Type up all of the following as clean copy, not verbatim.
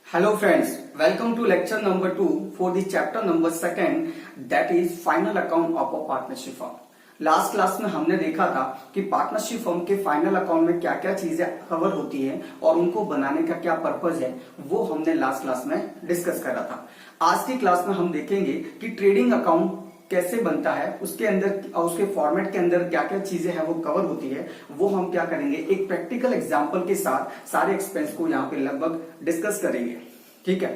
Hello friends, welcome to lecture number 2 for the chapter number 2 that is final account of a partnership firm. Last class में हमने देखा था कि partnership firm के final account में क्या क्या चीजें कवर होती है और उनको बनाने का क्या पर्पज है, वो हमने लास्ट क्लास में डिस्कस करा था। आज की क्लास में हम देखेंगे कि ट्रेडिंग अकाउंट कैसे बनता है, उसके अंदर उसके फॉर्मेट के अंदर क्या क्या चीजें हैं वो कवर होती है, वो हम क्या करेंगे एक प्रैक्टिकल एग्जांपल के साथ सारे एक्सपेंस को यहाँ पे लगभग डिस्कस करेंगे। ठीक है,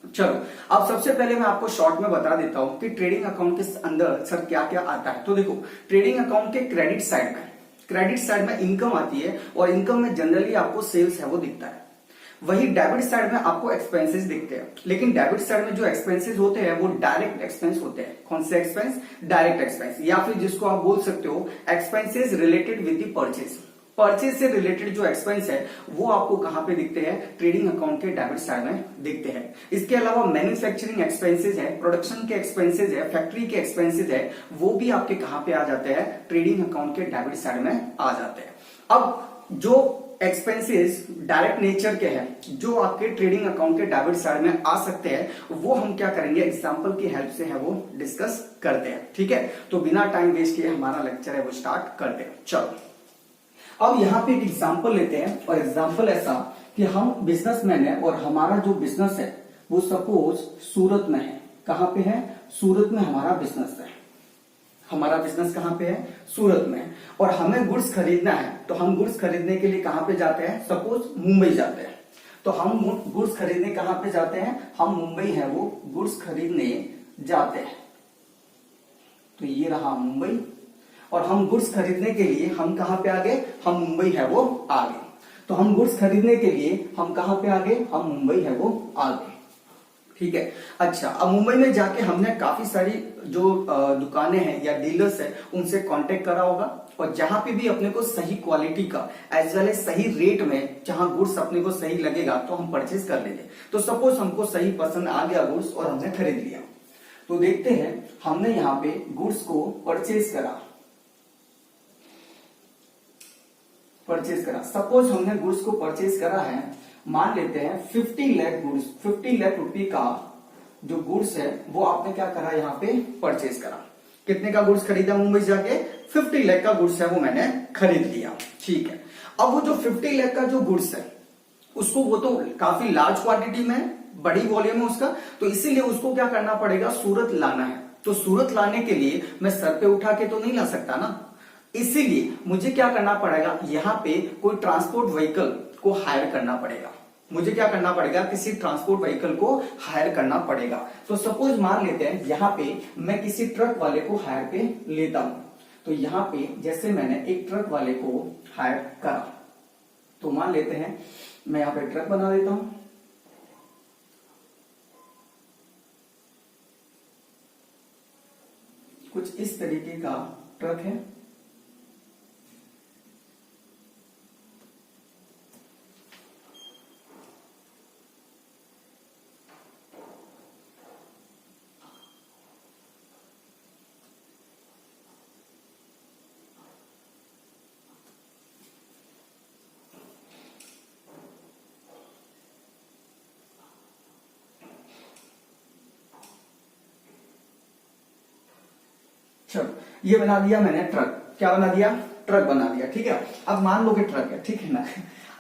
चलो अब सबसे पहले मैं आपको शॉर्ट में बता देता हूं कि ट्रेडिंग अकाउंट के अंदर सर क्या क्या आता है। तो देखो, ट्रेडिंग अकाउंट के क्रेडिट साइड में इनकम आती है और इनकम में जनरली आपको सेल्स है वो दिखता है। वही डेबिट साइड में आपको एक्सपेंसेस दिखते हैं, लेकिन डेबिट साइड में जो एक्सपेंसेस होते हैं वो डायरेक्ट एक्सपेंस होते हैं। कौन से एक्सपेंस? डायरेक्ट एक्सपेंस, या फिर जिसको आप बोल सकते हो expenses related with the purchase से रिलेटेड जो एक्सपेंस है वो आपको कहां पे दिखते हैं? ट्रेडिंग अकाउंट के डेबिट साइड में दिखते हैं। इसके अलावा मैन्युफैक्चरिंग एक्सपेंसेस है, प्रोडक्शन के एक्सपेंसेस है, फैक्ट्री के एक्सपेंसेस है, वो भी आपके कहां पे आ जाते हैं? ट्रेडिंग अकाउंट के डेबिट साइड में आ जाते हैं। अब जो एक्सपेंसेस डायरेक्ट नेचर के हैं जो आपके ट्रेडिंग अकाउंट के डेबिट साइड में आ सकते हैं, वो हम क्या करेंगे एग्जांपल की हेल्प से है वो डिस्कस करते हैं। ठीक है, तो बिना टाइम वेस्ट किए हमारा लेक्चर है वो स्टार्ट करते हैं। चलो अब यहां पे एक एग्जांपल लेते हैं, और एग्जांपल ऐसा कि हम बिजनेसमैन है और हमारा जो बिजनेस है वो सपोज सूरत में है। कहां पे है? सूरत में हमारा बिजनेस है। हमारा बिजनेस कहां पे है? सूरत में। और हमें गुड्स खरीदना है, तो हम गुड्स खरीदने के लिए कहां पे जाते हैं? सपोज मुंबई जाते हैं। तो हम गुड्स खरीदने कहां पे जाते हैं? हम मुंबई है वो गुड्स खरीदने जाते हैं। तो ये रहा मुंबई, और हम गुड्स खरीदने के लिए हम कहां पे आ गए? हम मुंबई है वो आ गए। तो हम गुड्स खरीदने के लिए हम कहां पे आ गए? हम मुंबई है वो आ गए। ठीक है, अच्छा अब मुंबई में जाके हमने काफी सारी जो दुकानें हैं या डीलर्स है उनसे कांटेक्ट करा होगा, और जहां पे भी अपने को सही क्वालिटी का एज वेल एज सही रेट में जहां गुड्स अपने को सही लगेगा तो हम परचेज कर लेंगे। तो सपोज हमको सही पसंद आ गया गुड्स और हमने खरीद लिया, तो देखते हैं हमने यहाँ पे गुड्स को परचेज करा। सपोज हमने गुड्स को परचेज करा है, मान लेते हैं 50 लाख गुड्स, 50 लाख रुपए का जो गुड्स है वो आपने क्या करा यहाँ पे परचेज करा। कितने का गुड्स खरीदा मुंबई जाके? 50 लाख का गुड्स है वो मैंने खरीद लिया। ठीक है, अब वो जो 50 लाख का जो गुड्स है उसको वो तो काफी लार्ज क्वांटिटी में, बड़ी वॉल्यूम है उसका, तो इसीलिए उसको क्या करना पड़ेगा? सूरत लाना है। तो सूरत लाने के लिए मैं सर पे उठा के तो नहीं ला सकता ना, इसीलिए मुझे क्या करना पड़ेगा? यहाँ पे कोई ट्रांसपोर्ट व्हीकल को हायर करना पड़ेगा। मुझे क्या करना पड़ेगा? किसी ट्रांसपोर्ट व्हीकल को हायर करना पड़ेगा। तो सपोज मान लेते हैं यहाँ पे मैं किसी ट्रक वाले को हायर पे लेता हूं। तो यहाँ पे जैसे मैंने एक ट्रक वाले को हायर करा, तो मान लेते हैं मैं यहाँ पे ट्रक बना देता हूं। कुछ इस तरीके का ट्रक है। चलो ये बना दिया मैंने ट्रक। क्या बना दिया? ट्रक बना दिया। ठीक है, अब मान लो कि ट्रक है, ठीक है ना।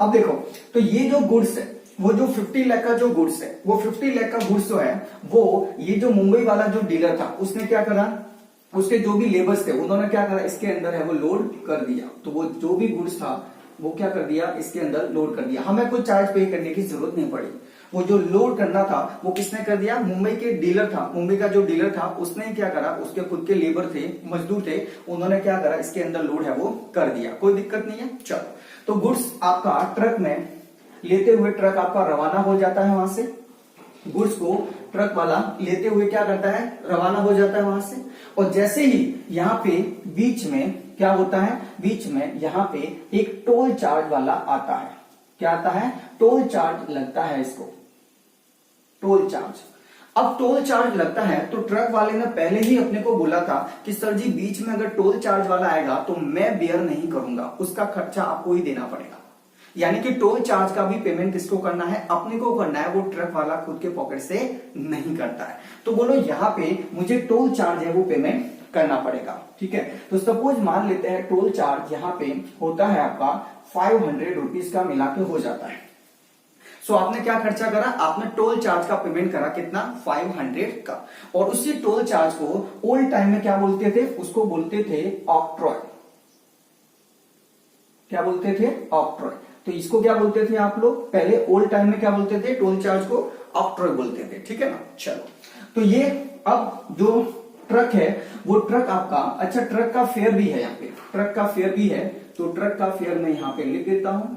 अब देखो, तो ये जो गुड्स है वो जो 50 लाख का जो गुड्स है, वो 50 लाख का गुड्स जो है वो ये जो मुंबई वाला जो डीलर था उसने क्या करा? उसके जो भी लेबर्स थे उन्होंने क्या करा? इसके अंदर है वो लोड कर दिया। तो वो जो भी गुड्स था वो क्या कर दिया? इसके अंदर लोड कर दिया। हमें कोई चार्ज पे करने की जरूरत नहीं पड़ी। वो जो लोड करना था वो किसने कर दिया? मुंबई के डीलर था, मुंबई का जो डीलर था उसने क्या करा? उसके खुद के लेबर थे, मजदूर थे, उन्होंने क्या करा? इसके अंदर लोड है वो कर दिया। कोई दिक्कत नहीं है। चलो, तो गुड्स आपका ट्रक में लेते हुए ट्रक आपका रवाना हो जाता है वहां से। गुड्स को ट्रक वाला लेते हुए क्या करता है? रवाना हो जाता है वहां से। और जैसे ही यहाँ पे बीच में क्या होता है? बीच में यहाँ पे एक टोल चार्ज वाला आता है। क्या आता है? टोल चार्ज लगता है इसको, टोल चार्ज। अब टोल चार्ज लगता है तो ट्रक वाले ने पहले ही अपने को बोला था कि सर जी बीच में अगर टोल चार्ज वाला आएगा तो मैं बेयर नहीं करूंगा, उसका खर्चा आपको ही देना पड़ेगा। यानी कि टोल चार्ज का भी पेमेंट किसको करना है, अपने को करना है, वो ट्रक वाला खुद के पॉकेट से नहीं करता है। तो बोलो यहाँ पे मुझे टोल चार्ज है वो पेमेंट करना पड़ेगा। ठीक है, तो सपोज मान लेते हैं टोल चार्ज यहाँ पे होता है आपका 500 रुपीज का मिला के हो जाता है। सो आपने क्या खर्चा करा, आपने टोल चार्ज का पेमेंट करा कितना, 500 का। और उसी टोल चार्ज को ओल्ड टाइम में क्या बोलते थे, उसको बोलते थे ऑक्ट्रॉय। क्या बोलते थे, ऑक्ट्रॉय। तो इसको क्या बोलते थे आप लोग, पहले ओल्ड टाइम में क्या बोलते थे, टोल चार्ज को ऑक्ट्रॉय बोलते थे। ठीक है ना, चलो तो ये अब जो ट्रक है वो ट्रक आपका, अच्छा ट्रक का फेयर भी है यहाँ पे, ट्रक का फेयर भी है, तो ट्रक का फेयर मैं यहां पे लिख देता हूं।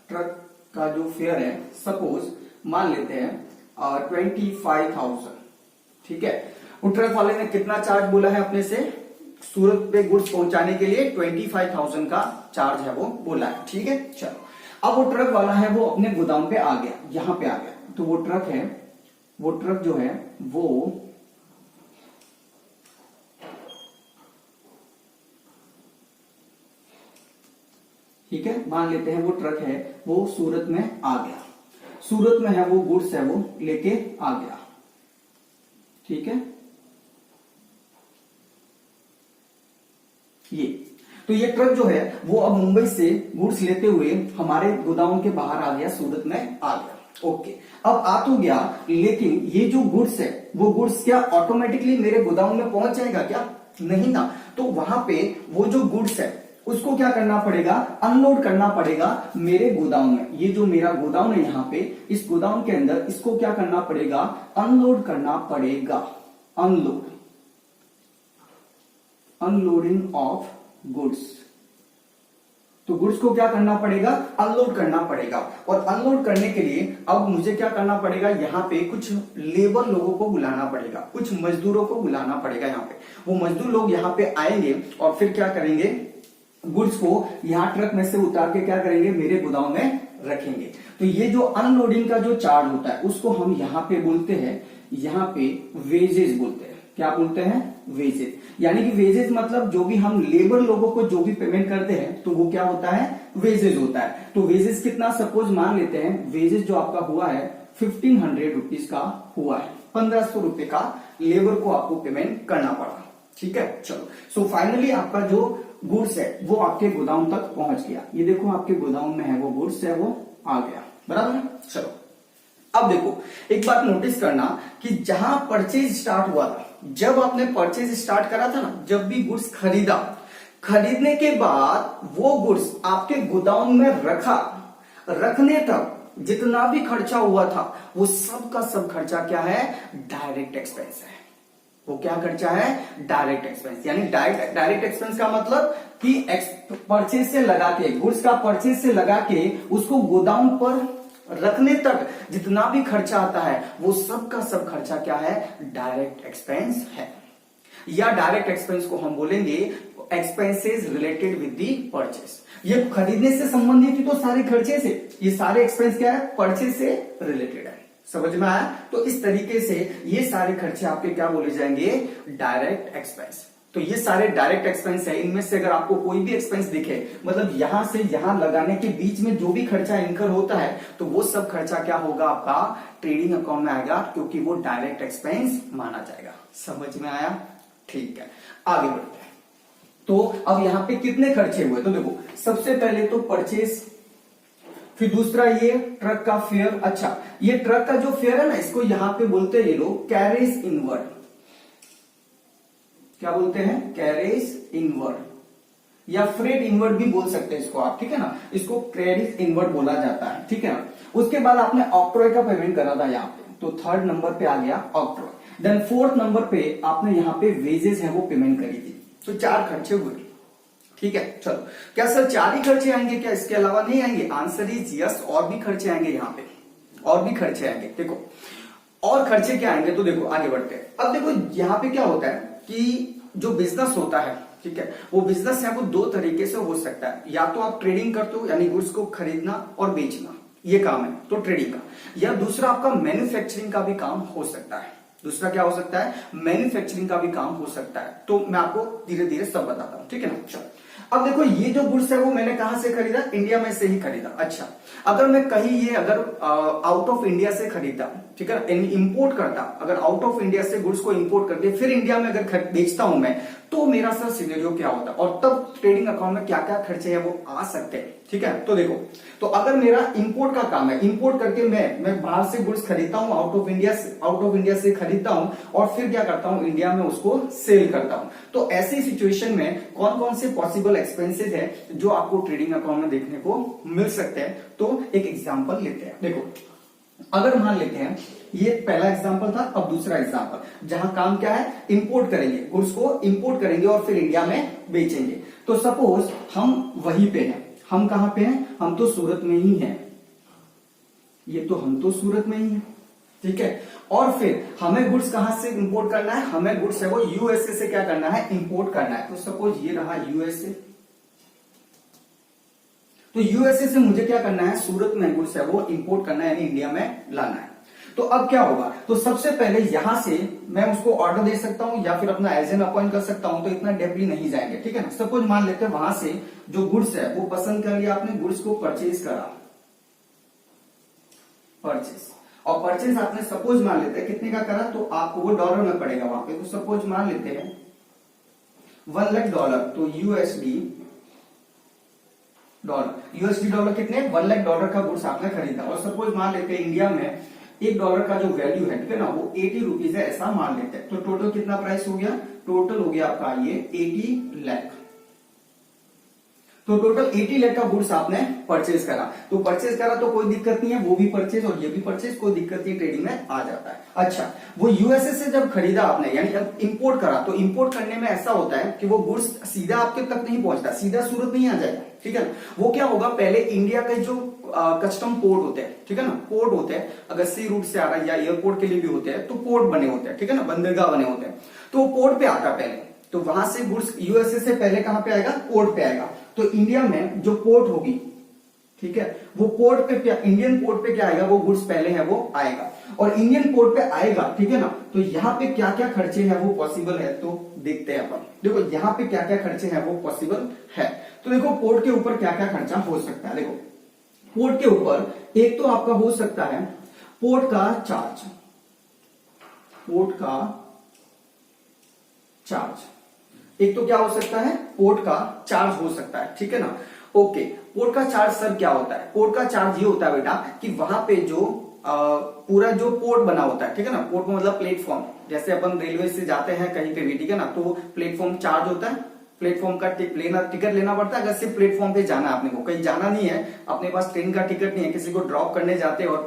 ट्रक का जो फेयर है सपोज मान लेते हैं 25,000। ठीक है, वो ट्रक वाले ने कितना चार्ज बोला है अपने से, सूरत पे गुड्स पहुंचाने के लिए 25,000 का चार्ज है वो बोला है। ठीक है, चलो अब वो ट्रक वाला है वो अपने गोदाम पे आ गया, यहां पे आ गया। तो वो ट्रक है, वो ट्रक जो है वो ठीक है, मान लेते हैं वो ट्रक है वो सूरत में आ गया, सूरत में है वो गुड्स है वो लेके आ गया। ठीक है, ये तो ये ट्रक जो है वो अब मुंबई से गुड्स लेते हुए हमारे गोदाम के बाहर आ गया, सूरत में आ गया। ओके, अब आ तो गया, लेकिन ये जो गुड्स है वो गुड्स क्या ऑटोमेटिकली मेरे गोदाम में पहुंच जाएगा क्या, नहीं ना। तो वहां पे वो जो गुड्स है उसको क्या करना पड़ेगा, अनलोड करना पड़ेगा मेरे गोदाम में। ये जो मेरा गोदाम है यहाँ पे, इस गोदाम के अंदर इसको क्या करना पड़ेगा, अनलोड करना पड़ेगा। Unload, unloading of goods. तो गुड्स को क्या करना पड़ेगा, अनलोड करना पड़ेगा। और अनलोड करने के लिए अब मुझे क्या करना पड़ेगा, यहाँ पे कुछ लेबर लोगों को बुलाना पड़ेगा, कुछ मजदूरों को बुलाना पड़ेगा। यहाँ पे वो मजदूर लोग यहाँ पे आएंगे और फिर क्या करेंगे, गुड्स को यहाँ ट्रक में से उतार के क्या करेंगे, मेरे गोदाम में रखेंगे। तो ये जो अनलोडिंग का जो चार्ज होता है उसको हम यहाँ पे बोलते हैं, यहाँ पे वेजेस बोलते हैं। क्या बोलते हैं, वेजेस। यानी कि वेजेस मतलब जो भी हम लेबर लोगों को जो भी पेमेंट करते हैं तो वो क्या होता है, वेजेस होता है। तो वेजेस कितना, सपोज मान लेते हैं वेजेस जो आपका हुआ है 1500 रुपीज का हुआ है, 1500 रुपए का लेबर को आपको पेमेंट करना पड़ा। ठीक है, चलो सो फाइनली आपका जो गुड्स है वो आपके गोदाम तक पहुंच गया। ये देखो आपके गोदाम में है वो गुड्स है वो आ गया, बराबर है। चलो अब देखो एक बात नोटिस करना कि जहां परचेज स्टार्ट हुआ था, जब आपने परचेज स्टार्ट करा था ना, जब भी गुड्स खरीदा, खरीदने के बाद वो गुड्स आपके गोदाम में रखा, रखने तक जितना भी खर्चा हुआ था वो सब का सब खर्चा क्या है, डायरेक्ट एक्सपेंस है। वो क्या खर्चा है, डायरेक्ट एक्सपेंस। यानी डायरेक्ट एक्सपेंस का मतलब कि परचेज से लगा के, गुड्स का परचेज से लगा के उसको गोदाम पर रखने तक जितना भी खर्चा आता है वो सब का सब खर्चा क्या है, डायरेक्ट एक्सपेंस है। या डायरेक्ट एक्सपेंस को हम बोलेंगे expenses related with the purchase. ये खरीदने से संबंधित ही तो सारे खर्चे से, ये सारे एक्सपेंस क्या है, परचेस से रिलेटेड है। समझ में आया। तो इस तरीके से ये सारे खर्चे आपके क्या बोले जाएंगे, डायरेक्ट एक्सपेंस। तो ये सारे डायरेक्ट एक्सपेंस है। इनमें से अगर आपको कोई भी एक्सपेंस दिखे, मतलब यहां से यहां लगाने के बीच में जो भी खर्चा इनकर होता है तो वो सब खर्चा क्या होगा, आपका ट्रेडिंग अकाउंट में आएगा, क्योंकि वो डायरेक्ट एक्सपेंस माना जाएगा। समझ में आया, ठीक है आगे बढ़ते हैं। तो अब यहाँ पे कितने खर्चे हुए, तो देखो सबसे पहले तो परचेज, फिर दूसरा ये ट्रक का फेयर। अच्छा ये ट्रक का जो फेयर है ना, इसको यहां पे बोलते हैं ये लोग कैरेज इनवर्ड। क्या बोलते हैं, कैरेज इनवर्ड या फ्रेट इनवर्ड भी बोल सकते हैं इसको आप, ठीक है ना। इसको कैरेज इनवर्ड बोला जाता है, ठीक है ना। उसके बाद आपने ऑक्ट्रॉय का पेमेंट करा था यहाँ पे, तो थर्ड नंबर पे आ गया ऑक्ट्रॉय। देन फोर्थ नंबर पे आपने यहाँ पे वेजेस है वो पेमेंट करी थी। तो 4 खर्चे हुए, ठीक है। चलो क्या सर 4 ही खर्चे आएंगे क्या, इसके अलावा नहीं आएंगे? आंसर इज यस, और भी खर्चे आएंगे यहाँ पे, और भी खर्चे आएंगे। देखो और खर्चे क्या आएंगे, तो देखो आगे बढ़ते हैं। अब देखो यहाँ पे क्या होता है कि जो बिजनेस होता है, ठीक है, वो बिजनेस है वो 2 तरीके से हो सकता है। या तो आप ट्रेडिंग करते हो, यानी गुड्स को खरीदना और बेचना, ये काम है तो ट्रेडिंग का। या दूसरा आपका मैन्युफैक्चरिंग का भी काम हो सकता है, दूसरा क्या हो सकता है, मैन्युफैक्चरिंग का भी काम हो सकता है। तो मैं आपको धीरे धीरे सब बताता हूं, ठीक है ना। चलो अब देखो, ये जो गुड्स है वो मैंने कहां से खरीदा, इंडिया में से ही खरीदा। अच्छा, अगर मैं कहीं ये अगर आउट ऑफ इंडिया से खरीदा, ठीक है, इंपोर्ट करता, अगर आउट ऑफ इंडिया से गुड्स को इंपोर्ट करके फिर इंडिया में अगर बेचता हूं मैं, तो मेरा सर सिनेरियो क्या होता है और तब ट्रेडिंग अकाउंट में क्या क्या खर्चे हैं वो आ सकते हैं, ठीक है। तो देखो, तो अगर मेरा इंपोर्ट का काम है, इंपोर्ट करके मैं बाहर से गुड्स खरीदता हूं, आउट ऑफ इंडिया से खरीदता हूं और फिर क्या करता हूं, इंडिया में उसको सेल करता हूं। तो ऐसी सिचुएशन में कौन कौन से पॉसिबल एक्सपेंसेस है जो आपको ट्रेडिंग अकाउंट में देखने को मिल सकते हैं। तो एक एग्जांपल लेते हैं। देखो, अगर मान लेते हैं, ये पहला एग्जांपल था, अब दूसरा एग्जांपल, जहां काम क्या है, इंपोर्ट करेंगे, गुड्स को इंपोर्ट करेंगे और फिर इंडिया में बेचेंगे। तो सपोज हम वहीं पे हैं, हम कहां पे हैं, हम तो सूरत में ही हैं, ये तो हम तो सूरत में ही हैं, ठीक है। और फिर हमें गुड्स कहां से इंपोर्ट करना है, हमें गुड्स है वो यूएसए से क्या करना है, इंपोर्ट करना है। तो सपोज ये रहा यूएसए, तो यूएसए से मुझे क्या करना है, सूरत में गुड्स है वो इंपोर्ट करना है, यानी इंडिया में लाना है। तो अब क्या होगा, तो सबसे पहले यहां से मैं उसको ऑर्डर दे सकता हूं या फिर अपना एजेंट अपॉइंट कर सकता हूं, तो इतना डेपली नहीं जाएंगे, ठीक है ना। सपोज मान लेते हैं वहां से जो गुड्स है वो पसंद कर लिया आपने, गुड्स को परचेज करा, परचेज, और परचेज आपने सपोज मान लेते हैं कितने का करा, तो आपको वो डॉलर में पड़ेगा वहां पे। तो सपोज मान लेते हैं $1 लाख, तो यूएसडी डॉलर कितने, $1 लाख का गुड्स आपने खरीदा। और सपोज मान लेते हैं इंडिया में $1 का जो वैल्यू है, ठीक है ना, वो 80 रुपीज है, ऐसा मान लेते हैं। तो टोटल कितना प्राइस हो गया, टोटल हो गया आपका ये 80 लाख। तो टोटल 80 लाख का गुड्स आपने परचेज करा। तो परचेज करा तो कोई दिक्कत नहीं है, वो भी परचेज और ये भी परचेज, कोई दिक्कत नहीं, ट्रेडिंग में आ जाता है। अच्छा, वो यूएसए से जब खरीदा आपने, यानी जब इंपोर्ट करा, तो इंपोर्ट करने में ऐसा होता है कि वो गुड्स सीधा आपके तक नहीं पहुंचता, सीधा सूरत नहीं आ जाएगा, ठीक है ना। वो क्या होगा, पहले इंडिया के जो कस्टम पोर्ट होते हैं, ठीक है ना, पोर्ट होते हैं, अगर सी रूट से आ रहा है या एयरपोर्ट के लिए भी होते हैं, तो पोर्ट बने होते हैं, ठीक है ना, बंदरगाह बने होते हैं। तो वो पोर्ट पे आता पहले, तो वहां से गुड्स यूएसए से पहले कहां पे आएगा, पोर्ट पे आएगा। तो इंडिया में जो पोर्ट होगी, ठीक है, वो पोर्ट पे क्या, इंडियन पोर्ट पे क्या आएगा, वो गुड्स पहले है वो आएगा, और इंडियन पोर्ट पे आएगा, ठीक है ना। तो यहाँ पे क्या क्या खर्चे हैं वो पॉसिबल है, तो देखते हैं अपन। देखो यहाँ पे क्या क्या खर्चे हैं वो पॉसिबल है। तो देखो पोर्ट के ऊपर क्या क्या खर्चा हो सकता है। देखो पोर्ट के ऊपर एक तो आपका हो सकता है पोर्ट का चार्ज, पोर्ट का चार्ज, एक तो क्या हो सकता है, पोर्ट का चार्ज हो सकता है, ठीक है ना। ओके, पोर्ट का चार्ज सर क्या होता है, पोर्ट का चार्ज ये होता है बेटा कि वहां पे जो पूरा जो पोर्ट बना होता है, ठीक है ना, पोर्ट में मतलब प्लेटफॉर्म, जैसे अपन रेलवे से जाते हैं कहीं पे भी, ठीक है ना, तो प्लेटफॉर्म चार्ज होता है, प्लेटफॉर्म का टिकट लेना पड़ता है। अगर सिर्फ प्लेटफॉर्म पे जाना है, आपने को कहीं जाना नहीं है, अपने पास ट्रेन का टिकट नहीं है, किसी को ड्रॉप करने जाते हैं और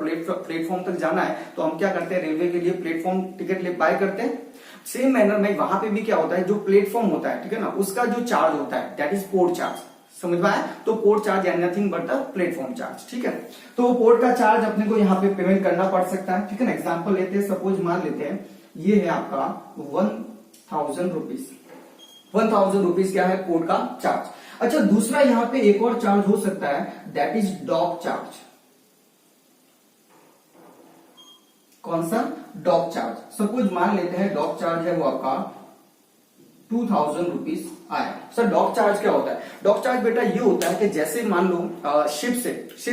प्लेटफॉर्म तक जाना है, तो हम क्या करते हैं, रेलवे के लिए प्लेटफॉर्म टिकट बाय करते हैं। सेम मैनर में वहां पे भी क्या होता है, जो प्लेटफॉर्म होता है, ठीक है ना, उसका जो चार्ज होता है दैट इज पोर्ट चार्ज। समझ में आया, तो port charge and nothing but the platform charge, ठीक है। तो पोर्ट का चार्ज अपने को यहाँ पे पेमेंट करना पड़ सकता है, ठीक है ना। एग्जांपल लेते हैं, सपोज मान लेते हैं ये है आपका 1000 रुपीज, 1000 रुपीज क्या है, पोर्ट का चार्ज। अच्छा, दूसरा यहाँ पे एक और चार्ज हो सकता है दैट इज डॉक चार्ज। कौन सा, डॉक चार्ज। सपोज मान लेते हैं डॉक चार्ज है वो आपका 2000 रुपीज आया। सर डॉक चार्ज क्या होता है, डॉक चार्ज बेटा ये होता है कि जैसे मान लो शिप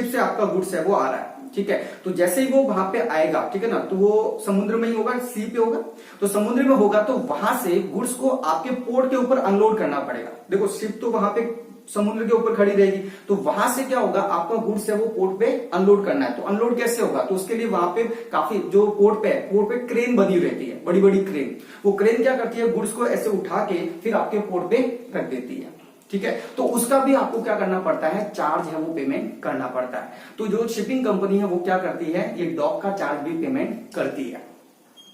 से आपका गुड्स है वो आ रहा है, ठीक है, तो जैसे ही वो वहां पे आएगा, ठीक है ना, तो वो समुद्र में ही होगा, सी पे होगा, तो समुद्र में होगा तो वहां से गुड्स को आपके पोर्ट के ऊपर अनलोड करना पड़ेगा। देखो शिप तो वहां पे समुद्र के ऊपर खड़ी रहेगी, तो वहां से क्या होगा, आपका गुड्स है वो पोर्ट पे अनलोड करना है। तो अनलोड कैसे होगा, तो उसके लिए वहां पे काफी जो पोर्ट पे क्रेन बनी रहती है, बड़ी बड़ी क्रेन, वो क्रेन क्या करती है, गुड्स को ऐसे उठा के फिर आपके पोर्ट पे रख देती है, ठीक है। तो उसका भी आपको क्या करना पड़ता है, चार्ज है वो पेमेंट करना पड़ता है। तो जो शिपिंग कंपनी है वो क्या करती है, ये डॉक का चार्ज भी पेमेंट करती है।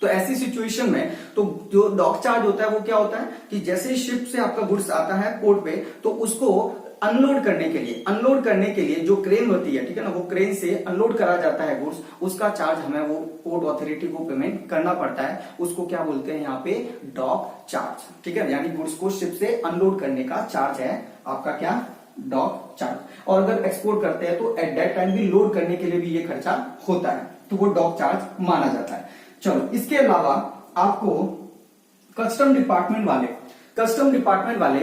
तो ऐसी सिचुएशन में तो जो डॉक चार्ज होता है वो क्या होता है कि जैसे ही शिप से आपका गुड्स आता है पोर्ट पे, तो उसको अनलोड करने के लिए जो क्रेन होती है, ठीक है ना, वो क्रेन से अनलोड करा जाता है गुड्स, उसका चार्ज हमें वो पोर्ट अथॉरिटी को पेमेंट करना पड़ता है। उसको क्या बोलते हैं यहाँ पे, डॉक चार्ज, ठीक है, यानी गुड्स को शिप से अनलोड करने का चार्ज है आपका क्या, डॉक चार्ज। और अगर एक्सपोर्ट करते हैं तो एट दैट टाइम भी लोड करने के लिए भी ये खर्चा होता है, तो वो डॉक चार्ज माना जाता है। चलो इसके अलावा आपको कस्टम डिपार्टमेंट वाले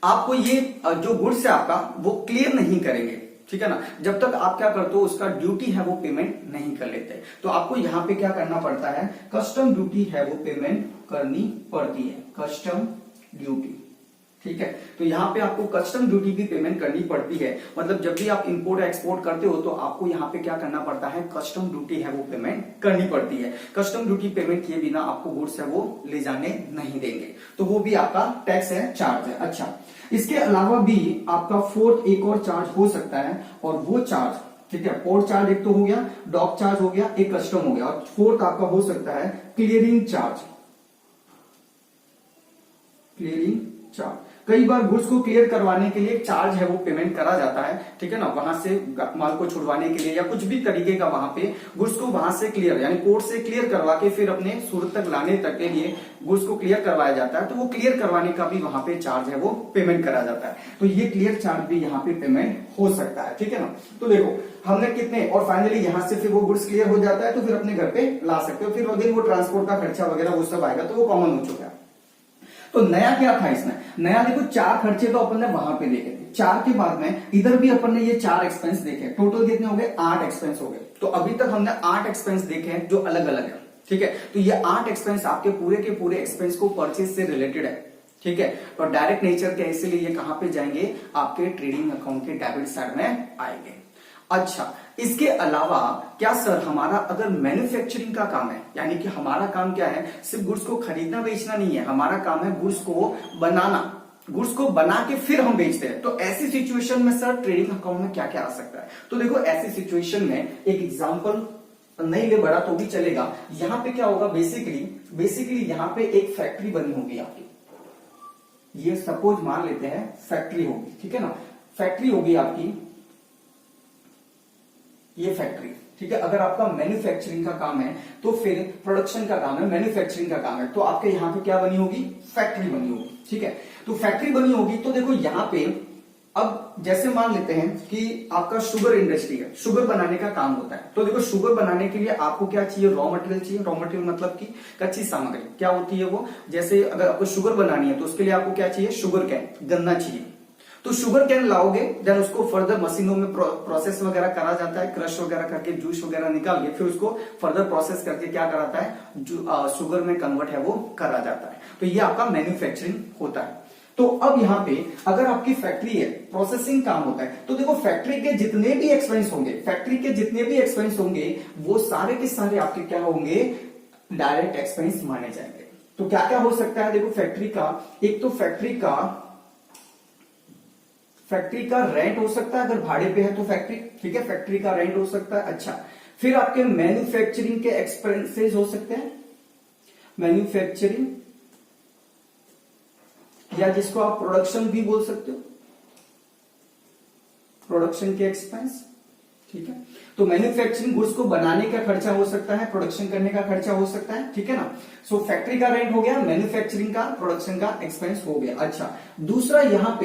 आपको ये जो गुड्स है आपका वो क्लियर नहीं करेंगे, ठीक है ना, जब तक आप क्या करते हो उसका ड्यूटी है वो पेमेंट नहीं कर लेते। तो आपको यहां पे क्या करना पड़ता है, कस्टम ड्यूटी है वो पेमेंट करनी पड़ती है, कस्टम ड्यूटी, ठीक है। तो यहाँ पे आपको कस्टम ड्यूटी की पेमेंट करनी पड़ती है, मतलब जब भी आप इंपोर्ट एक्सपोर्ट करते हो तो आपको यहाँ पे क्या करना पड़ता है, कस्टम ड्यूटी है वो पेमेंट करनी पड़ती है। कस्टम ड्यूटी पेमेंट किए बिना आपको गुड्स है वो ले जाने नहीं देंगे, तो वो भी आपका टैक्स है, चार्ज है। अच्छा, इसके अलावा भी आपका फोर्थ एक और चार्ज हो सकता है, और वो चार्ज, ठीक है, पोर्ट चार्ज एक तो हो गया, डॉक चार्ज हो गया, एक कस्टम हो गया, और फोर्थ आपका हो सकता है क्लियरिंग चार्ज। क्लियरिंग चार्ज, कई बार गुड्स को क्लियर करवाने के लिए चार्ज है वो पेमेंट करा जाता है, ठीक है ना, वहां से माल को छुड़वाने के लिए या कुछ भी तरीके का वहां पे गुड्स को वहां से क्लियर यानी पोर्ट से क्लियर करवा के फिर अपने सूरत तक लाने तक के लिए गुड्स को क्लियर करवाया जाता है, तो वो क्लियर करवाने का भी वहां पे चार्ज है वो पेमेंट करा जाता है। तो ये क्लियर चार्ज भी यहाँ पे पेमेंट हो सकता है, ठीक है ना। तो देखो हमने कितने, और फाइनली यहाँ से फिर वो गुड्स क्लियर हो जाता है तो फिर अपने घर पे ला सकते हो, फिर अगेन वो ट्रांसपोर्ट का खर्चा वगैरह वो सब आएगा, तो वो कॉमन हो चुका है। तो नया क्या था इसमें, नया देखो 4 खर्चे तो अपन ने वहां पे देखे थे, 4 के बाद में इधर भी अपन ने ये 4 एक्सपेंस देखे, टोटल कितने हो गए, 8 एक्सपेंस हो गए। तो अभी तक हमने 8 एक्सपेंस देखे हैं जो अलग अलग है, ठीक है। तो ये 8 एक्सपेंस आपके पूरे के पूरे एक्सपेंस को परचेज से रिलेटेड है, ठीक है, और डायरेक्ट नेचर के, इसलिए ये कहां पे जाएंगे, आपके ट्रेडिंग अकाउंट के डेबिट साइड में आएंगे। अच्छा, इसके अलावा क्या सर हमारा अगर मैन्युफैक्चरिंग का काम है, यानी कि हमारा काम क्या है, सिर्फ गुड्स को खरीदना बेचना नहीं है, हमारा काम है गुड्स को बनाना, गुड्स को बना के फिर हम बेचते हैं, तो ऐसी सिचुएशन में सर ट्रेडिंग अकाउंट में क्या क्या आ सकता है। तो देखो ऐसी सिचुएशन में एक एग्जांपल नहीं ले बड़ा तो भी चलेगा। यहां पे क्या होगा, बेसिकली यहां पे एक फैक्ट्री बनी होगी आपकी, ये सपोज मान लेते हैं फैक्ट्री होगी, ठीक है ना, फैक्ट्री होगी आपकी, ये फैक्ट्री, ठीक है। अगर आपका मैन्युफैक्चरिंग का काम है तो फिर प्रोडक्शन का काम है, मैन्युफैक्चरिंग का काम है, तो आपके यहाँ पे क्या बनी होगी, फैक्ट्री बनी होगी, ठीक है। तो फैक्ट्री बनी होगी, तो देखो यहाँ पे अब जैसे मान लेते हैं कि आपका शुगर इंडस्ट्री है, शुगर बनाने का काम होता है, तो देखो शुगर बनाने के लिए आपको क्या चाहिए, रॉ मटेरियल चाहिए। रॉ मटेरियल मतलब कि कच्ची सामग्री, क्या होती है वो, जैसे अगर आपको शुगर बनानी है तो उसके लिए आपको क्या चाहिए, शुगर कैन, गन्ना चाहिए। तो शुगर कैन लाओगे, देन उसको फर्दर मशीनों में प्रोसेस वगैरह करा जाता है, क्रश वगैरह करके जूस वगैरह निकाल के फिर उसको फर्दर प्रोसेस करके क्या कराता है, शुगर में कन्वर्ट है वो करा जाता है। तो ये आपका मैन्युफैक्चरिंग होता है। तो अब यहाँ पे अगर आपकी फैक्ट्री है, प्रोसेसिंग काम होता है, तो देखो फैक्ट्री के जितने भी एक्सपेंस होंगे, वो सारे के सारे आपके क्या होंगे, डायरेक्ट एक्सपेंस माने जाएंगे। तो क्या क्या हो सकता है, देखो फैक्ट्री का, एक तो फैक्ट्री का रेंट हो सकता है, अगर भाड़े पे है तो फैक्ट्री, ठीक है, फैक्ट्री का रेंट हो सकता है। अच्छा, फिर आपके मैन्युफैक्चरिंग के एक्सपेंसेस हो सकते हैं, मैन्युफैक्चरिंग, या जिसको आप प्रोडक्शन भी बोल सकते हो, प्रोडक्शन के एक्सपेंस, ठीक है। तो मैन्युफैक्चरिंग गुड्स को बनाने का खर्चा हो सकता है, प्रोडक्शन करने का खर्चा हो सकता है, ठीक है ना। सो फैक्ट्री का रेंट हो गया, मैन्युफैक्चरिंग का, प्रोडक्शन का एक्सपेंस हो गया। अच्छा, दूसरा यहाँ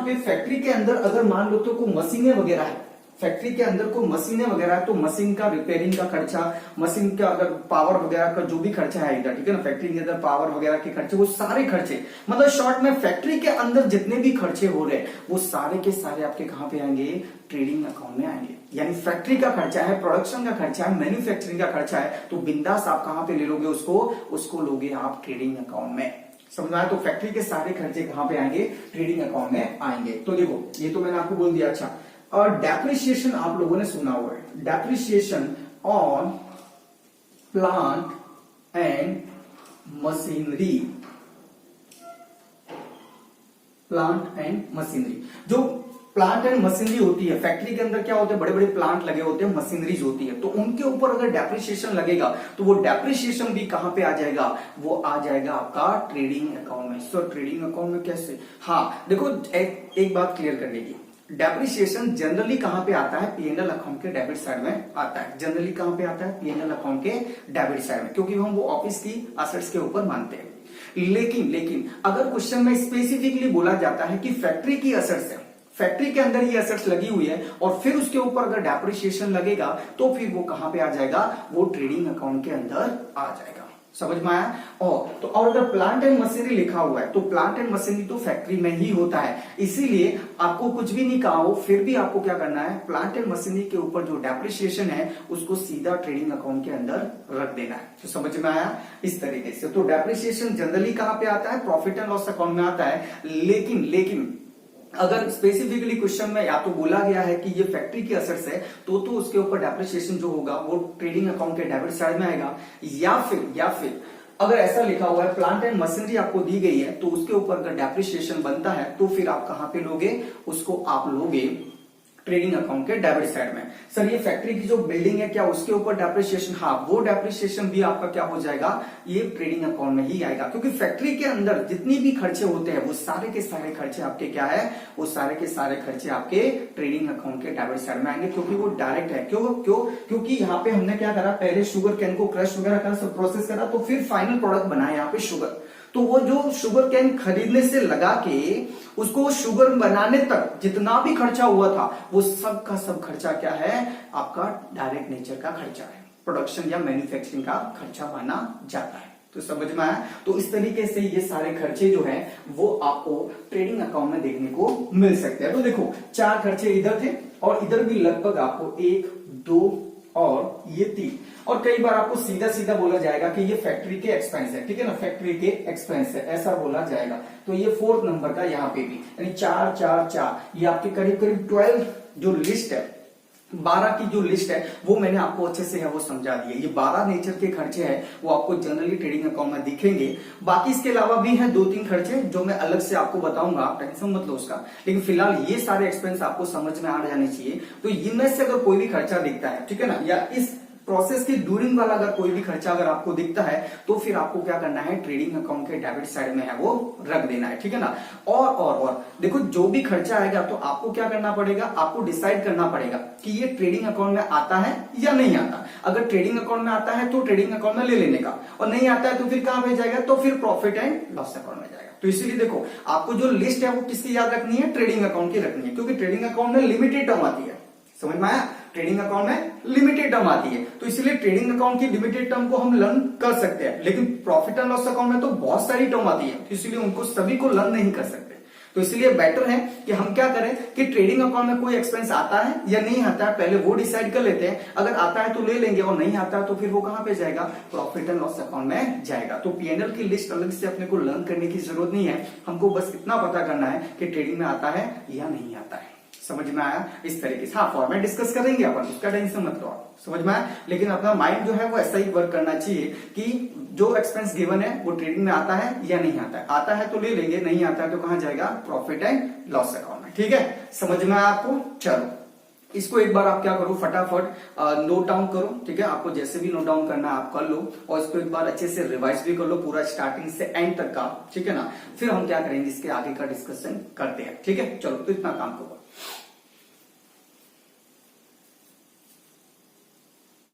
पे फैक्ट्री के अंदर अगर मान लो तो कोई मशीनें वगैरह है, फैक्ट्री के अंदर कोई मशीनें वगैरह है, तो मशीन का रिपेयरिंग का खर्चा, मशीन का अगर पावर वगैरह का जो भी खर्चा है इधर, ठीक है ना, फैक्ट्री के अंदर पावर वगैरह के खर्चे, वो सारे खर्चे, मतलब शॉर्ट में फैक्ट्री के अंदर जितने भी खर्चे हो रहे हैं वो सारे के सारे आपके कहां पे आएंगे, ट्रेडिंग अकाउंट में आएंगे। यानी फैक्ट्री का खर्चा है, प्रोडक्शन का खर्चा है, मैन्युफैक्चरिंग का खर्चा है, तो बिंदास आप कहां पे ले लोगे उसको लोगे आप ट्रेडिंग अकाउंट में, समझ में आया। तो फैक्ट्री के सारे खर्चे कहां पे आएंगे, ट्रेडिंग अकाउंट में आएंगे। तो देखो ये तो मैंने आपको बोल दिया। अच्छा, और डेप्रिसिएशन आप लोगों ने सुना हुआ है, depreciation on plant and machinery, plant and machinery, जो प्लांट एंड मशीनरी होती है फैक्ट्री के अंदर, क्या होते हैं, बड़े बड़े प्लांट लगे होते हैं, मशीनरीज होती है, तो उनके ऊपर अगर डेप्रिसिएशन लगेगा तो वो डेप्रिसिएशन भी कहां पे आ जाएगा, वो आ जाएगा आपका ट्रेडिंग अकाउंट में। सो ट्रेडिंग अकाउंट में कैसे, हाँ देखो एक बात क्लियर करने की, डेप्रिसिएशन जनरली कहां पे आता है, पीएनएल अकाउंट के डेबिट साइड में आता है। जनरली कहां पे आता है, पीएनएल अकाउंट के डेबिट साइड में, क्योंकि हम वो ऑफिस की असेट्स के ऊपर मानते हैं। लेकिन अगर क्वेश्चन में स्पेसिफिकली बोला जाता है कि फैक्ट्री की असेट्स है, फैक्ट्री के अंदर ये एसेट्स लगी हुई है और फिर उसके ऊपर अगर डेप्रिसिएशन लगेगा तो फिर वो कहां पे आ जाएगा, वो ट्रेडिंग अकाउंट के अंदर आ जाएगा। समझ में आया। और अगर प्लांट एंड मशीनरी लिखा हुआ है तो प्लांट एंड मशीनरी तो फैक्ट्री में ही होता है, इसीलिए आपको कुछ भी नहीं कहा हो फिर भी आपको क्या करना है, प्लांट एंड मशीनरी के ऊपर जो डेप्रिसिएशन है उसको सीधा ट्रेडिंग अकाउंट के अंदर रख देना है। तो समझ में आया इस तरीके से। तो डेप्रिसिएशन जनरली कहां पे आता है, प्रॉफिट एंड लॉस अकाउंट में आता है। लेकिन अगर स्पेसिफिकली क्वेश्चन में या तो बोला गया है कि ये फैक्ट्री की एसेट्स है तो उसके ऊपर डेप्रिसिएशन जो होगा वो ट्रेडिंग अकाउंट के डेबिट साइड में आएगा, या फिर अगर ऐसा लिखा हुआ है प्लांट एंड मशीनरी आपको दी गई है तो उसके ऊपर अगर डेप्रिसिएशन बनता है तो फिर आप कहां पे लोगे, उसको आप लोगे ट्रेडिंग अकाउंट के डेबिट साइड में। सर ये फैक्ट्री की जो बिल्डिंग है क्या उसके ऊपर डेप्रिसिएशन, हाँ वो डेप्रिसिएशन भी आपका क्या हो जाएगा, ये ट्रेडिंग अकाउंट में ही आएगा, क्योंकि फैक्ट्री के अंदर जितनी भी खर्चे होते हैं वो सारे के सारे खर्चे आपके क्या है, वो सारे के सारे खर्चे आपके ट्रेडिंग अकाउंट के डेबिट साइड में आएंगे, क्योंकि वो डायरेक्ट है। क्योंकि यहाँ पे हमने क्या करा, पहले शुगर कैन को क्रश वगैरह करा, सब प्रोसेस करा, तो फिर फाइनल प्रोडक्ट बनाया यहाँ पे शुगर। तो वो जो शुगर कैन खरीदने से लगा के उसको शुगर बनाने तक जितना भी खर्चा हुआ था वो सब का सब खर्चा क्या है, आपका डायरेक्ट नेचर का खर्चा है, प्रोडक्शन या मैन्युफैक्चरिंग का खर्चा माना जाता है। तो समझ में आया। तो इस तरीके से ये सारे खर्चे जो हैं वो आपको ट्रेडिंग अकाउंट में देखने को मिल सकते हैं। तो देखो 4 खर्चे इधर थे और इधर भी लगभग आपको 1, 2 और ये 3, और कई बार आपको सीधा सीधा बोला जाएगा कि ये फैक्ट्री के एक्सपेंस है, ठीक है ना, फैक्ट्री के एक्सपेंस है ऐसा बोला जाएगा। तो ये 4th नंबर का यहाँ पे भी, यानी 4, 4, 4, ये आपके करीब करीब 12 जो लिस्ट है, 12 की जो लिस्ट है वो मैंने आपको अच्छे से है वो समझा दी है। ये 12 नेचर के खर्चे हैं वो आपको जनरली ट्रेडिंग अकाउंट में दिखेंगे। बाकी इसके अलावा भी है 2-3 खर्चे जो मैं अलग से आपको बताऊंगा, आप टेंशन मत लो उसका, लेकिन फिलहाल ये सारे एक्सपेंस आपको समझ में आ जाने चाहिए। तो इनमें से अगर कोई भी खर्चा दिखता है, ठीक है ना, या इस प्रोसेस की ड्यूरिंग वाला अगर कोई भी खर्चा अगर आपको दिखता है तो फिर आपको क्या करना है, ट्रेडिंग अकाउंट के डेबिट साइड में है वो रख देना है, ठीक है ना। और देखो जो भी खर्चा आएगा तो आपको क्या करना पड़ेगा, आपको डिसाइड करना पड़ेगा कि ये ट्रेडिंग अकाउंट में आता है या नहीं आता। अगर ट्रेडिंग अकाउंट में आता है तो ट्रेडिंग अकाउंट में ले लेने का, और नहीं आता है तो फिर कहां पे जाएगा, तो फिर प्रॉफिट एंड लॉस अकाउंट में जाएगा। तो इसीलिए देखो आपको जो लिस्ट है वो किसकी याद रखनी है, ट्रेडिंग अकाउंट की रखनी है, क्योंकि ट्रेडिंग अकाउंट में लिमिटेड टर्म आती है। समझ में आया, ट्रेडिंग अकाउंट में लिमिटेड टर्म आती है, तो इसलिए ट्रेडिंग अकाउंट की लिमिटेड टर्म को हम लर्न कर सकते हैं, लेकिन प्रॉफिट एंड लॉस अकाउंट में तो बहुत सारी टर्म आती है, इसलिए उनको सभी को लर्न नहीं कर सकते। तो इसलिए बेटर है कि हम क्या करें कि ट्रेडिंग अकाउंट में कोई एक्सपेंस आता है या नहीं आता है पहले वो डिसाइड कर लेते हैं। अगर आता है तो ले लेंगे और नहीं आता है तो फिर वो कहां पे जाएगा, प्रॉफिट एंड लॉस अकाउंट में जाएगा। तो पीएनएल की लिस्ट अलग से अपने को लर्न करने की जरूरत नहीं है, हमको बस इतना पता करना है कि ट्रेडिंग में आता है या नहीं आता है। समझ में आया इस तरीके से। हाँ फॉर्मेट डिस्कस करेंगे अपन, उसका टेंशन मत लो, समझ में आया। लेकिन अपना माइंड जो है वो ऐसा ही वर्क करना चाहिए कि जो एक्सपेंस गिवन है वो ट्रेडिंग में आता है या नहीं आता है। आता है तो ले लेंगे, नहीं आता है तो कहां जाएगा, प्रॉफिट एंड लॉस अकाउंट में। ठीक है, समझ में आया आपको। चलो इसको एक बार आप क्या करो, फटाफट नोट डाउन करो, ठीक है। आपको जैसे भी नोट डाउन करना है आप कर लो, और इसको एक बार अच्छे से रिवाइज भी कर लो पूरा स्टार्टिंग से एंड तक का, ठीक है ना। फिर हम क्या करेंगे, इसके आगे का डिस्कशन करते हैं, ठीक है। चलो तो इतना काम करो।